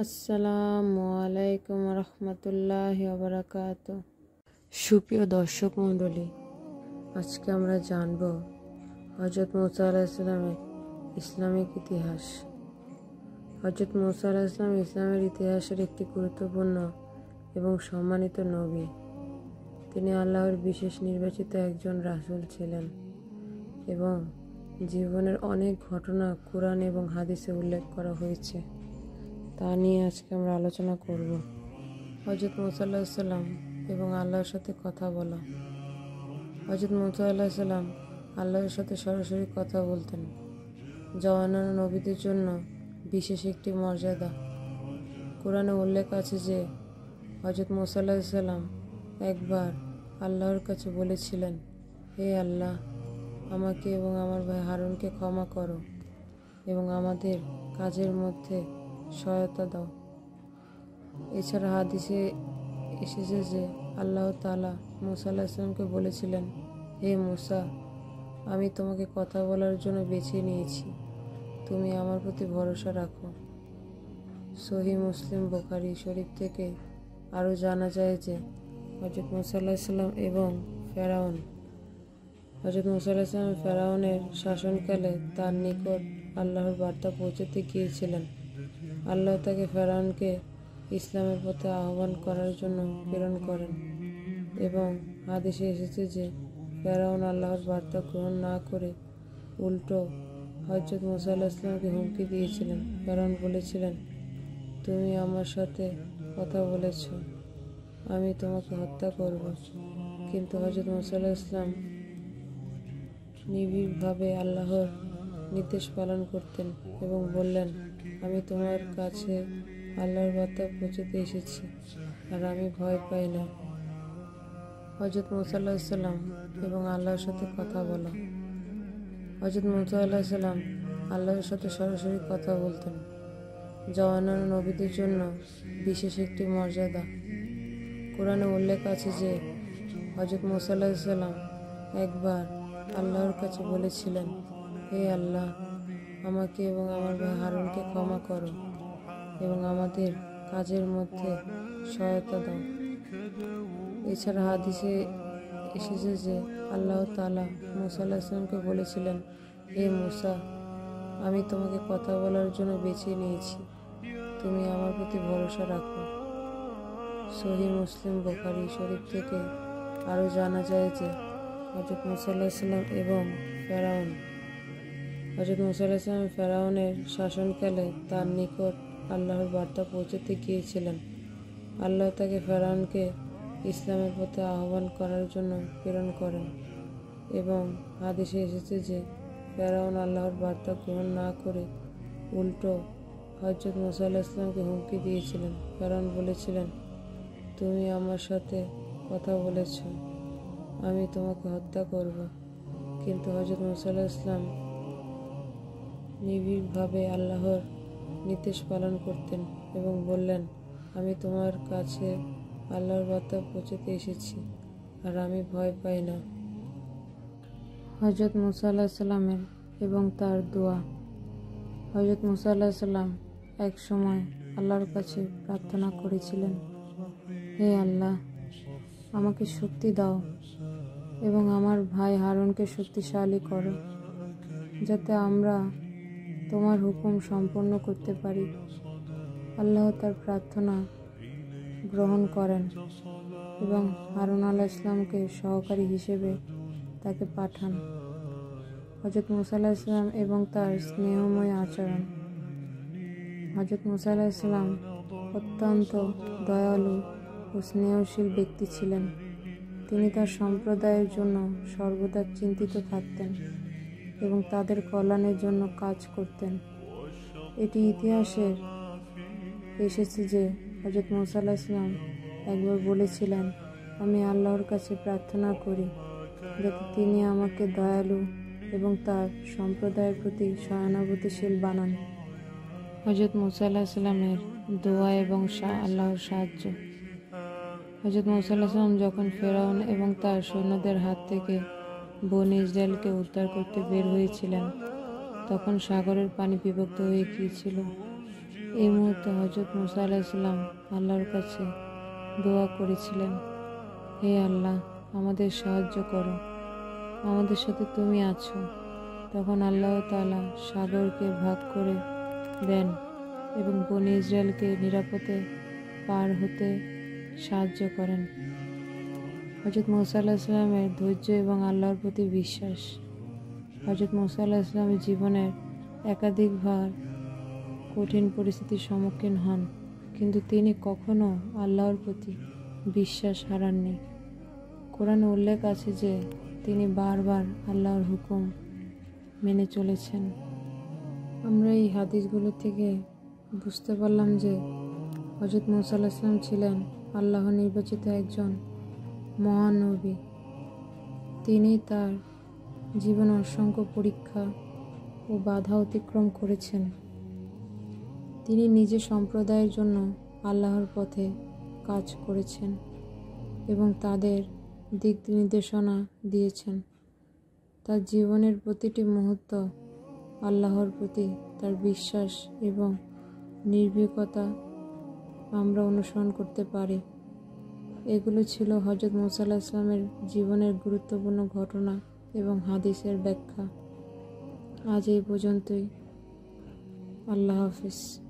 আসসালামু আলাইকুম রহমতুল্লাহি ওয়া বারাকাতুহু। সুপ্রিয় দর্শক মণ্ডলী, আজকে আমরা জানব হযরত মুসা আলাইহিস সালামের ইসলামিক ইতিহাস। হযরত মুসা আলাইহিস সালাম ইসলামের ইতিহাসের একটি গুরুত্বপূর্ণ এবং সম্মানিত নবী। তিনি আল্লাহর বিশেষ নির্বাচিত একজন রাসূল ছিলেন এবং জীবনের অনেক ঘটনা কুরআন এবং হাদিসে উল্লেখ করা হয়েছে। তা নিয়ে আজকে আমরা আলোচনা করব। হযরত মুসা আলাইহিস সালাম এবং আল্লাহর সাথে কথা বলা। হযরত মুসা আলাইহিস সালাম আল্লাহর সাথে সরাসরি কথা বলতেন, যা অন্যান্য নবীদের জন্য বিশেষ একটি মর্যাদা। কোরআনে উল্লেখ আছে যে হযরত মুসা আলাইহিস সালাম একবার আল্লাহর কাছে বলেছিলেন, হে আল্লাহ, আমাকে এবং আমার ভাই হারুনকে ক্ষমা করো এবং আমাদের কাজের মধ্যে সহায়তা দাও। এছাড়া হাদিসে এসেছে যে আল্লাহ তাআলা মুসা আলাইহিস সালামকে বলেছিলেন, হে মুসা, আমি তোমাকে কথা বলার জন্য বেছে নিয়েছি, তুমি আমার প্রতি ভরসা রাখো। সহিহ মুসলিম বুখারী শরীফ থেকে আরও জানা যায় যে হযরত মুসা আলাইহিস সালাম এবং ফেরাউন ফেরাউনের শাসনকালে তার নিকট আল্লাহর বার্তা পৌঁছাতে গিয়েছিলেন। আল্লাহ তাকে ফেরাউনকে ইসলামের পথে আহ্বান করার জন্য প্রেরণ করেন এবং হাদিসে এসেছে যে ফেরাউন আল্লাহর বার্তা গ্রহণ না করে উল্টো হযরত মুসা আলাইহিস সালামকে হুমকি দিয়েছিলেন। ফেরাউন বলেছিলেন, তুমি আমার সাথে কথা বলেছ, আমি তোমাকে হত্যা করব। কিন্তু হযরত মুসা আলাইহিস সালাম নিবিড়ভাবে আল্লাহর নির্দেশ পালন করতেন এবং বললেন, আমি তোমার কাছে আল্লাহর বার্তা পৌঁছাতে এসেছি আর আমি ভয় পাই না। হযরত মুসা আলাইহিস সালাম এবং আল্লাহর সাথে কথা বলা। হযরত মুসা আলাইহিস সালাম আল্লাহর সাথে সরাসরি কথা বলতেন, যা অন্যান্য নবীদের জন্য বিশেষ একটি মর্যাদা। কোরআনে উল্লেখ আছে যে হযরত মুসা আলাইহিস সালাম একবার আল্লাহর কাছে বলেছিলেন, হে আল্লাহ, আমাকে এবং আমার ভাই হারুনকে ক্ষমা করো এবং আমাদের কাজের মধ্যে সহায়তা দাও। এছাড়া হাদিসে এসেছে যে আল্লাহ তাআলা মুসা আলাইহিস সালামকে বলেছিলেন, হে মুসা, আমি তোমাকে কথা বলার জন্য বেছে নিয়েছি, তুমি আমার প্রতি ভরসা রাখো। সহিহ মুসলিম বুখারী শরীফ থেকে আরও জানা যায় যে হযরত মুসা আলাইহিস সালাম এবং ফেরাউনের শাসনকালে তার নিকট আল্লাহর বার্তা পৌঁছাতে গিয়েছিলেন। আল্লাহ তাকে ফেরাউনকে ইসলামের পথে আহ্বান করার জন্য প্রেরণ করেন এবং হাদিসে এসেছে যে ফেরাউন আল্লাহর বার্তা গ্রহণ না করে উল্টো হযরত মুসা আলাইহিস সালামকে হুমকি দিয়েছিলেন। ফেরাউন বলেছিলেন, তুমি আমার সাথে কথা বলেছ, আমি তোমাকে হত্যা করব। কিন্তু হযরত মুসা আলাইহিস সালাম নিবিড়ভাবে আল্লাহর নির্দেশ পালন করতেন এবং বললেন, আমি তোমার কাছে আল্লাহর বার্তা পৌঁছাতে এসেছি আর আমি ভয় পাই না। হযরত মুসা আলাইহিস সালামের এবং তার দোয়া। হযরত মুসা আলাইহিস সালাম এক সময় আল্লাহর কাছে প্রার্থনা করেছিলেন, হে আল্লাহ, আমাকে শক্তি দাও এবং আমার ভাই হারুনকে শক্তিশালী করো, যাতে আমরা তোমার হুকুম সম্পন্ন করতে পারি। আল্লাহ তার প্রার্থনা গ্রহণ করেন এবং হারুন আলাইহিস সালামকে সহকারী হিসেবে তাকে পাঠান। হযরত মুসা আলাইহিস সালাম এবং তার স্নেহময় আচরণ। হযরত মুসা আলাইহিস সালাম অত্যন্ত দয়ালু ও স্নেহশীল ব্যক্তি ছিলেন। তিনি তার সম্প্রদায়ের জন্য সর্বদা চিন্তিত থাকতেন এবং তাদের কল্যাণের জন্য কাজ করতেন। এটি ইতিহাসে এসেছে যে হযরত মুসা আলাইহিস সালাম একবার বলেছিলেন, আমি আল্লাহর কাছে প্রার্থনা করি যাতে তিনি আমাকে দয়ালু এবং তার সম্প্রদায়ের প্রতি সহানুভূতিশীল বানান। হযরত মুসা আলাইহিস সালামের দোয়া এবং আল্লাহর সাহায্য। হযরত মুসা আলাইহিস সালাম যখন ফেরাউন এবং তার সৈন্যদের হাত থেকে বনী ইসরায়েলকে উদ্ধার করতে বের হয়েছিলেন, তখন সাগরের পানি বিভক্ত হয়ে গিয়েছিল এই মুহূর্তে হযরত মুসা আলাইহিস সালাম আল্লাহর কাছে দোয়া করেছিলেন, হে আল্লাহ, আমাদের সাহায্য করো, আমাদের সাথে তুমি আছো। তখন আল্লাহ তাআলা সাগরকে ভাগ করে দেন এবং বনী ইসরায়েলকে নিরাপদে পার হতে সাহায্য করেন। হযরত মুসা আলাইহিস সালামের ধৈর্য এবং আল্লাহর প্রতি বিশ্বাস। হযরত মুসা আলাইহিস সালামের জীবনের একাধিকবার কঠিন পরিস্থিতির সম্মুখীন হন, কিন্তু তিনি কখনো আল্লাহর প্রতি বিশ্বাস হারাননি। কোরআনে উল্লেখ আছে যে তিনি বারবার আল্লাহর হুকুম মেনে চলেছেন। আমরা এই হাদিসগুলো থেকে বুঝতে পারলাম যে হযরত মুসা আলাইহিস সালাম ছিলেন আল্লাহর নির্বাচিত একজন মহান নবী। তিনি তার জীবনে অসংখ্য পরীক্ষা ও বাধা অতিক্রম করেছেন। তিনি নিজের সম্প্রদায়ের জন্য আল্লাহর পথে কাজ করেছেন এবং তাদের দিক নির্দেশনা দিয়েছেন। তার জীবনের প্রতিটি মুহূর্ত আল্লাহর প্রতি তার বিশ্বাস এবং নির্ভীকতা আমরা অনুসরণ করতে পারি। এগুলো ছিল হযরত মুসা আলাইহিস সালামের জীবনের গুরুত্বপূর্ণ ঘটনা এবং হাদিসের ব্যাখ্যা। আজ এই পর্যন্তই। আল্লাহ হাফেজ।